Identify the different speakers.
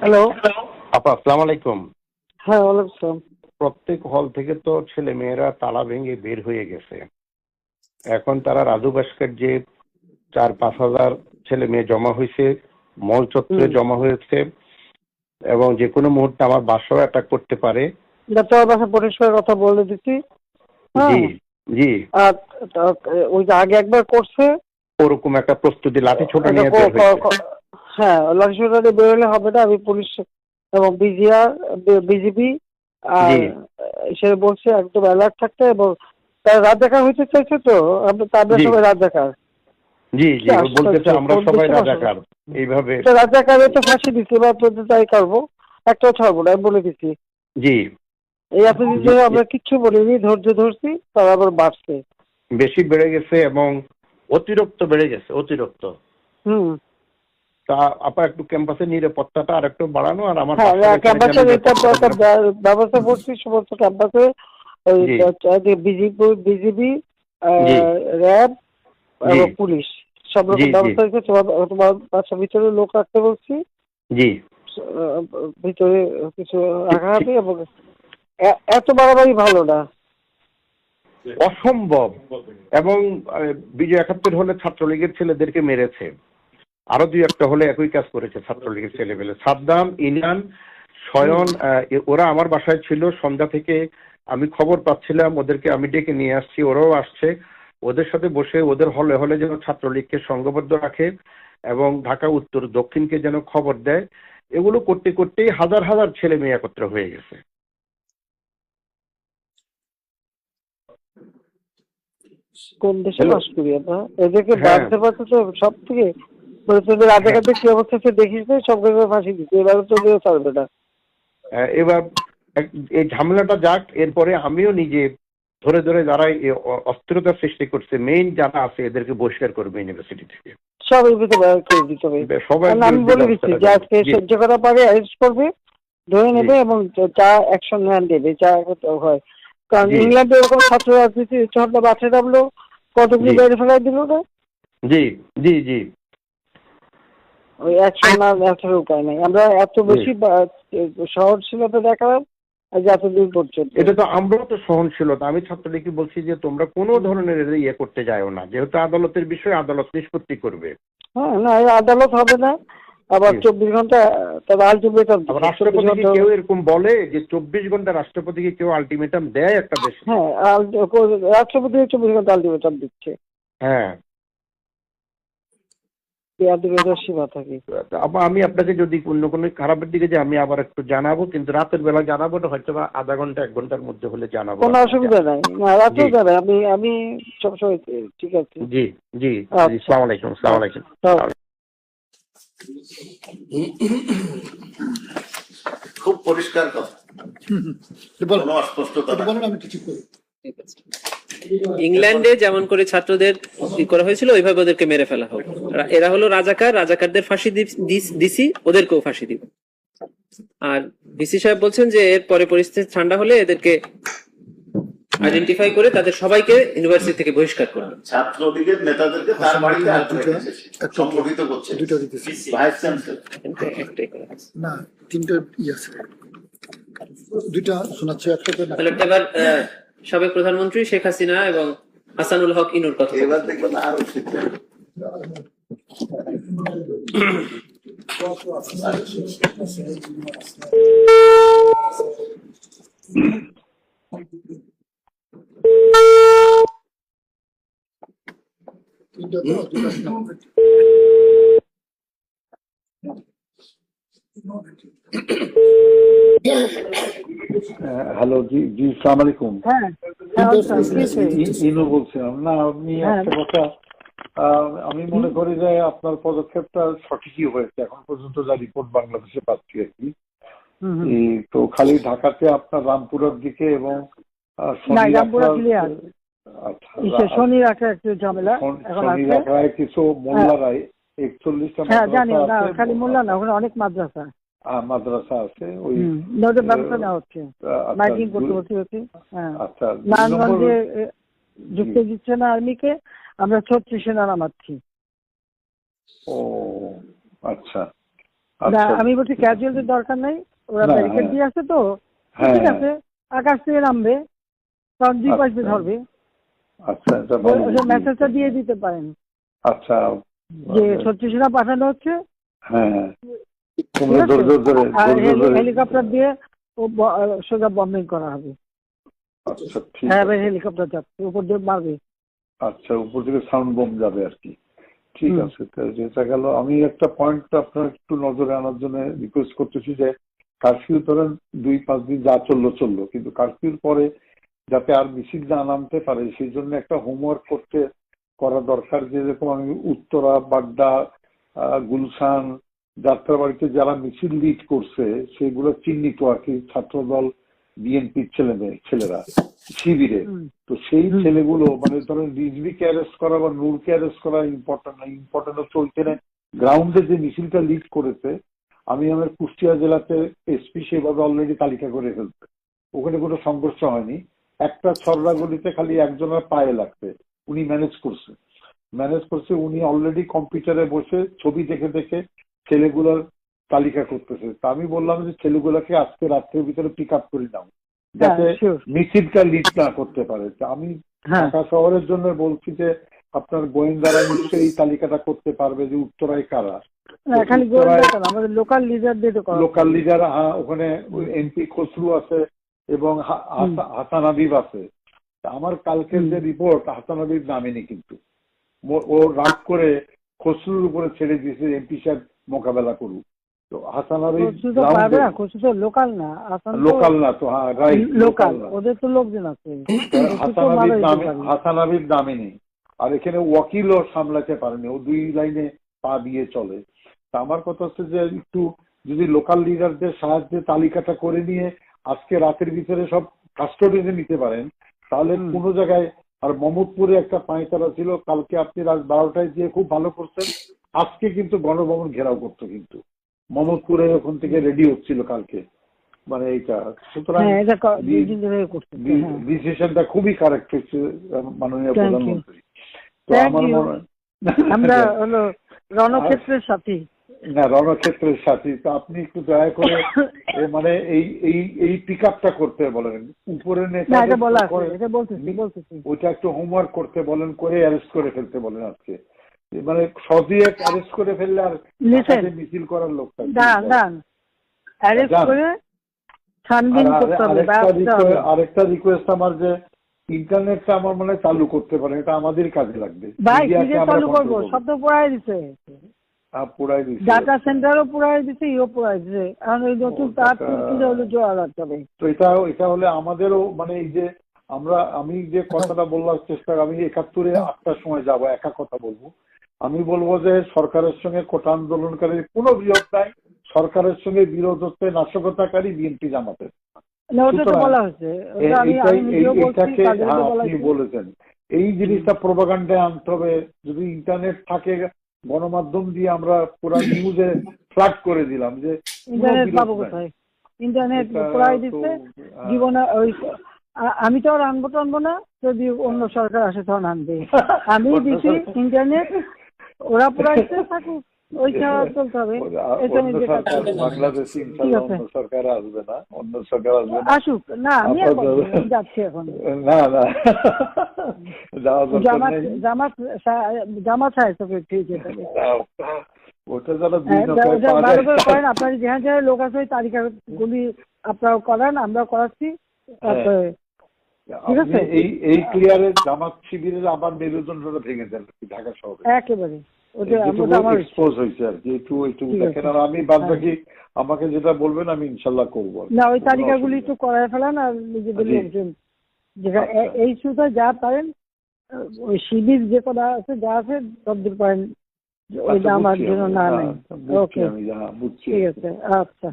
Speaker 1: Hello.
Speaker 2: আপা আসসালামু আলাইকুম।
Speaker 1: হ্যাঁ, ওয়ালাইকুম আসসালাম।
Speaker 2: প্রত্যেক হল থেকে তো ছেলে মেয়েরা তালা ভেঙে বের হয়ে গেছে। এখন তারা রাজু ভাস্কর্যে 4-5 হাজার ছেলে মেয়ে জমা হয়েছে, মল চত্বরে জমা হয়েছে এবং যে কোনো মুহূর্তে আমার বাসাও অ্যাটাক করতে পারে।
Speaker 1: তোর বাসা পরিষ্কার কথা বলে দিচ্ছি।
Speaker 2: জি জি।
Speaker 1: আর ওই যে আগে একবার করছে
Speaker 2: ওরকম একটা প্রস্তুতি লাঠি ছোটা নিয়ে বের হয়েছে।
Speaker 1: হ্যাঁ, লাঠি ছোটা দিয়ে বেরোলে হবে না। আমি পুলিশ এবং বিজিবি আর সে বলছে একদম অ্যালার্ট থাকতে, এবং তারা রাত দেখা হইতে চাইছে, তো তাদের সবাই রাত দেখার।
Speaker 2: জি জি, বলতেছে আমরা সবাই রাজাকার এইভাবে।
Speaker 1: রাজাকারে তো ফাঁসি দিচ্ছি, বা তোদের তাই করবো, একটাও ছাড়বো না, আমি বলে দিচ্ছি।
Speaker 2: জি,
Speaker 1: এই এতদিন ধরে আমরা কিচ্ছু বলিনি, ধৈর্য ধরছি, তারা আবার বাড়ছে,
Speaker 2: বেশি বেড়ে গেছে এবং অতিরিক্ত বেড়ে গেছে, অতিরিক্ত। তা আপা একটু ক্যাম্পাসের নিরাপত্তাটা আর একটু বাড়ানো, আর আমার
Speaker 1: ক্যাম্পাসের ব্যবস্থা করছি সমস্ত ক্যাম্পাসে। বিজিবি, র্যাব এবং পুলিশ সব রকম ব্যবস্থা হয়েছে। তোমার বাসার ভিতরে লোক রাখতে বলছি।
Speaker 2: জি,
Speaker 1: ভিতরে কিছু রাখা হবে, এবং এত বাড়াবাড়ি ভালো না,
Speaker 2: অসম্ভব। এবং বিজয় 71 হলে ছাত্রলীগের ছেলেদেরকে মেরেছে, আরো 2-1টা হলে একই কাজ করেছে ছাত্রলীগের ছেলেবেলে। সাদ্দাম, ইনান, শয়ন, ওরা আমার বাসায় ছিল সন্ধ্যা থেকে। আমি খবর পাচ্ছিলাম, ওদেরকে আমি ডেকে নিয়ে আসছি, ওরাও আসছে। ওদের সাথে বসে ওদের হলে হলে যেন ছাত্রলীগকে সংঘবদ্ধ রাখে এবং ঢাকা উত্তর দক্ষিণকে যেন খবর দেয়। এগুলো করতে করতেই হাজার হাজার ছেলে মেয়ে একত্র হয়ে গেছে।
Speaker 1: কোন দেশে বাস করি আমরা, এদেরকে বাঁধতে পারছে তো সব থেকে। তোদের রাজাকারদের কি অবস্থা সে দেখিস না, সব জায়গায় ফাঁসি দিচ্ছে, এবার তো ছাড়বে না।
Speaker 2: এবার এই ঝামেলাটা যাক, এরপরে আমিও নিজে ধরে ধরে যারা অস্থিরতা সৃষ্টি করছে, মেইন যারা আছে এদেরকে বহিষ্কার করবে ইউনিভার্সিটি থেকে,
Speaker 1: সব করে দিতে হবে। আমি বলে দিচ্ছি যে আজকে সহ্য করা পারে অ্যারেস্ট করবে, ধরে নেবে এবং যা অ্যাকশন নেন দেবে, যা হয়। কারণ ইংল্যান্ডে এরকম ছাত্র রাজনীতি ঝর্ণা বাঁচে নামলো, কতগুলি বাইরে ফেলাই দিল না।
Speaker 2: জি জি জি,
Speaker 1: ওই অ্যাকশন না নেওয়ার উপায় নেই। আমরা এত বেশি সহনশীলতা দেখালাম যতদিন পর্যন্ত।
Speaker 2: এটা তো আমরাও তো সহনশীলতা। আমি ছাত্রলীগকে বলছি যে তোমরা কোনো ধরনের ইয়ে করতে যাও না, যেহেতু আদালতের বিষয়, আদালত নিষ্পত্তি করবে।
Speaker 1: হ্যাঁ, না আদালত হবে না, আবার 24 ঘন্টা তারা আলটিমেটাম।
Speaker 2: রাষ্ট্রপতিকে কেউ এরকম বলে যে 24 ঘন্টা রাষ্ট্রপতিকে কেউ আলটিমেটাম দেয় একটা দেশ?
Speaker 1: হ্যাঁ, রাষ্ট্রপতি 24 ঘন্টা আলটিমেটাম দিচ্ছে।
Speaker 2: হ্যাঁ,
Speaker 1: সীমা থাকে।
Speaker 2: আমি আপনাকে যদি অন্য কোনো খারাপের দিকে যে আমি আবার একটু জানাবো, কিন্তু রাতের বেলা জানাবো না, হয়তো বা আধা ঘন্টা 1 ঘন্টার মধ্যে হলে জানাবো।
Speaker 1: কোনো অসুবিধা নাই, না রাতেও জানাই, আমি সবসময় ঠিক আছে।
Speaker 2: জি জি, আসসালামু আলাইকুম। আসসালামু আলাইকুম।
Speaker 3: খুব পরিষ্কার কথা, কোনো অস্পষ্টতা আমি কিছু করি।
Speaker 4: ইংল্যান্ডে যেমন করে ছাত্রদের করা হয়েছিল ওইভাবে ওদেরকে মেরে ফেলা হোক। এরা হলো রাজাকার, রাজাকারদের ফাঁসি দিছি, ওদেরকেও ফাঁসি দিব। আর ভিসি সাহেব বলছেন যে এর পরে পরিস্থিতি ঠান্ডা হলে এদেরকে আইডেন্টিফাই করে তাদের সবাইকে ইউনিভার্সিটি থেকে বহিষ্কার করবে।
Speaker 3: ছাত্রলীগের নেতাদেরকে তার বাড়িতে সংগঠিত করছে। ভাইস চ্যান্সেলর
Speaker 5: না, 3টা আছে, 2টা শোনাচ্ছে।
Speaker 4: এবার সাবেক প্রধানমন্ত্রী শেখ হাসিনা এবং হাসানুল হক ইনুর কথা
Speaker 3: এবার দেখবেন আরো
Speaker 5: হ্যালো, জি জি, আসসালামু আলাইকুম। ইনু বলছিলাম। না, আপনি একটা কথা, আমি মনে করি যে আপনার পদক্ষেপটা সঠিকই হয়েছে এখন পর্যন্ত, যা রিপোর্ট বাংলাদেশে পাচ্ছি আর কি। তো খালি ঢাকাতে আপনার রামপুরের দিকে এবং
Speaker 1: শনি রাখা একটু ঝামেলা,
Speaker 5: কিছু মোল্লারাই 41টা
Speaker 1: জানি না, খালি মোল্লা না, ওখানে অনেক মাদ্রাসা
Speaker 5: আছে, ওই
Speaker 1: ব্যবস্থা নেওয়া হচ্ছে, মাইকিং করতে হচ্ছে। নারায়ণগঞ্জে যুক্ত দিচ্ছে না আর্মিকে, আমরা 36 সেনা নামাচ্ছি।
Speaker 5: ও আচ্ছা,
Speaker 1: আমি বলছি ক্যাজুয়ালদের দরকার নাই, ওরা ব্যারিকেড দিয়ে আছে তো ঠিক আছে, আকাশ থেকে নামবে, সব দুই পাশে ধরবে।
Speaker 5: আচ্ছা,
Speaker 1: মেসেজটা দিয়ে দিতে পারেন।
Speaker 5: আচ্ছা,
Speaker 1: যে ছত্রিশরা পাঠানো হচ্ছে,
Speaker 5: হ্যাঁ,
Speaker 1: হেলিকপ্টার দিয়ে সোজা বম্বিং করা হবে।
Speaker 5: আচ্ছা, ঠিক
Speaker 1: হ্যাঁ, হেলিকপ্টার যাচ্ছে উপর দিয়ে মারবে।
Speaker 5: আচ্ছা, উপর থেকে সাউন্ড বোম যাবে আর কি। ঠিক আছে, যেটা গেল। আমি একটা পয়েন্ট আপনার একটু নজরে আনার জন্য রিকোয়েস্ট করতেছি যে কারফিউ ধরেন 2-5 দিন যা চললো, কিন্তু কারফিউর পরে যাতে আর মিছিল না নামতে পারে সেই জন্য একটা হোমওয়ার্ক করা দরকার। যেরকম আমি উত্তরা, বাড্ডা, গুলশান, যাত্রাবাড়িতে যারা মিছিল লিড করছে সেগুলো চিহ্নিত আর কি, ছাত্রদল, বিএনপির ছেলেরা শিবিরে। তো সেই ছেলেগুলো মানে ধরেন রিজভিকে অ্যারেস্ট করা বা নূরকে অ্যারেস্ট করা ইম্পর্টেন্ট না, ইম্পর্টেন্ট হচ্ছে ওইখানে গ্রাউন্ডে যে মিছিলটা লিড করেছে। আমি আমার কুষ্টিয়া জেলাতে এসপি সেভাবে অলরেডি তালিকা করে ফেলছে, ওখানে কোনো সংঘর্ষ হয়নি। একটা ছড়রা গলিতে খালি একজনের পায়ে লাগছে, উনি ম্যানেজ করছে। উনি অলরেডি কম্পিউটারে বসে ছবি দেখে ছেলেগুলোর তালিকা করতেছে। তা আমি বললাম যে ছেলেগুলোকে আজকে রাত্রের ভিতরে পিক আপ করে নাও, যাতে মিছিলটা লিড না করতে পারে। আমি ঢাকা শহরের জন্য বলছি যে আপনার গোয়েন্দারা নিশ্চয়ই এই তালিকাটা করতে পারবে যে উত্তরায় কারা।
Speaker 1: আমাদের লোকাল
Speaker 5: লিডার ওখানে এমপি খসরু আছে এবং হাসান হাবিব আছে। আমার কালকের যে রিপোর্ট, হাসান হাবিব নামেনি, কিন্তু ও রাগ করে খসরুর উপরে ছেড়ে দিয়েছে এমপি সাহেব মোকাবেলা করুক। তো হাসান হাবিব
Speaker 1: লোকাল না তো, হ্যাঁ রাইট, লোকাল, ওদের তো লোকজন আছে।
Speaker 5: হাসান হাবিব নামেনি, আর এখানে ওয়াকিলও সামলাতে পারেনি, ও 2 লাইনে পা দিয়ে চলে। তা আমার কথা হচ্ছে যে একটু যদি লোকাল লিডারদের সাহায্যে তালিকাটা করে নিয়ে আজকে রাতের ভিতরে সব কাস্টডিতে নিতে পারেন, তাহলে কোনো জায়গায়। আর মোহাম্মদপুরে একটা পাঁয়তারা ছিল, কালকে আপনি রাত 12টায় গিয়ে খুব ভালো করছেন। আজকে কিন্তু গণভবন ঘেরাও করতো, কিন্তু মোহাম্মদপুরে ওখান থেকে রেডি হচ্ছিল কালকে, মানে এইটা। সুতরাং ডিসিশনটা খুবই কারেক্ট হচ্ছে মাননীয় প্রধানমন্ত্রী। তো আমার মনে হয়
Speaker 1: আমরা হলো রণক্ষেত্রের সাথী।
Speaker 5: না, রণক্ষেত্রের সাথী। তো আপনি একটু দয়া করে মানে এই পিক আপটা করতে বলেন, উপরে ওইটা একটু হোমওয়ার্ক করতে বলেন, করে অ্যারেস্ট করে ফেলতে বলেন আজকে। মানে সদিয়ে অ্যারেস্ট করে ফেললে আর মিছিল করার লোকটা আরেকটা রিকোয়েস্ট আমার, যে ইন্টারনেটটা আমার মনে হয় চালু করতে পারেন, এটা আমাদের কাজে লাগবে।
Speaker 1: সব তো পুরাই দিছে, ডাটা সেন্টারও পুরাই দিছে, ইও পুরাই দিছে। এখন ওই নতুন তার জোড়া লাগতে হবে।
Speaker 5: তো এটা হলে আমাদেরও মানে এই যে আমি যে কথাটা বলবার চেষ্টা, আমি 71-এ 8টার সময় যাবো, একা কথা বলবো। আমি বলবো যে সরকারের সঙ্গে কোটা আন্দোলনকারীর কোনো বিরোধ নাই, সরকারের সঙ্গে বিরোধ হচ্ছে নাশকতাকারী বিএনপি জামাতের। আপনি বলেছেন এই জিনিসটা প্রোপাগান্ডায় আনতে হবে। যদি ইন্টারনেট থাকে, গণমাধ্যম দিয়ে আমরা পুরো নিউজে ফ্ল্যাগ করে দিলাম যে
Speaker 1: ইন্টারনেট পুরাই দিচ্ছে জীবনে। ওই আমি তো আর আনবো না, যদি অন্য সরকার আসে তখন আনবে। আমি দিচ্ছি ইন্টারনেট, ওরা পুরাইতে থাকুক, ওইটা চলতে হবে।
Speaker 5: বাংলাদেশে অন্য সরকার আসবে না,
Speaker 1: আসুক না, আমি যাচ্ছি এখন।
Speaker 5: না
Speaker 1: জামাত
Speaker 5: ওটা যারা
Speaker 1: ভালো করে করেন, আপনার যেখানে লোক আছে ওই তালিকাগুলি আপনারাও করান, আমরাও করাচ্ছি। ঠিক আছে,
Speaker 5: এই ক্লিয়ারে জামাত শিবিরের আবার মেরুদণ্ডটা ভেঙে দেন ঢাকা শহরে
Speaker 1: একেবারে।
Speaker 5: এক্সপোজ হয়েছে আর কি, একটু দেখেন। আর আমি বাদ বাকি আমাকে যেটা বলবেন আমি ইনশাল্লাহ করবো।
Speaker 1: না, ওই তালিকাগুলি একটু করায় ফেলান, আর নিজেদের লোকজন যেখানে এই সুতা যা পারেন, ওই শিবির যে কটা আছে যা আছে সবদিন পারেন, ওই আমার জন্য না নেই। ওকে, ঠিক আছে, আচ্ছা।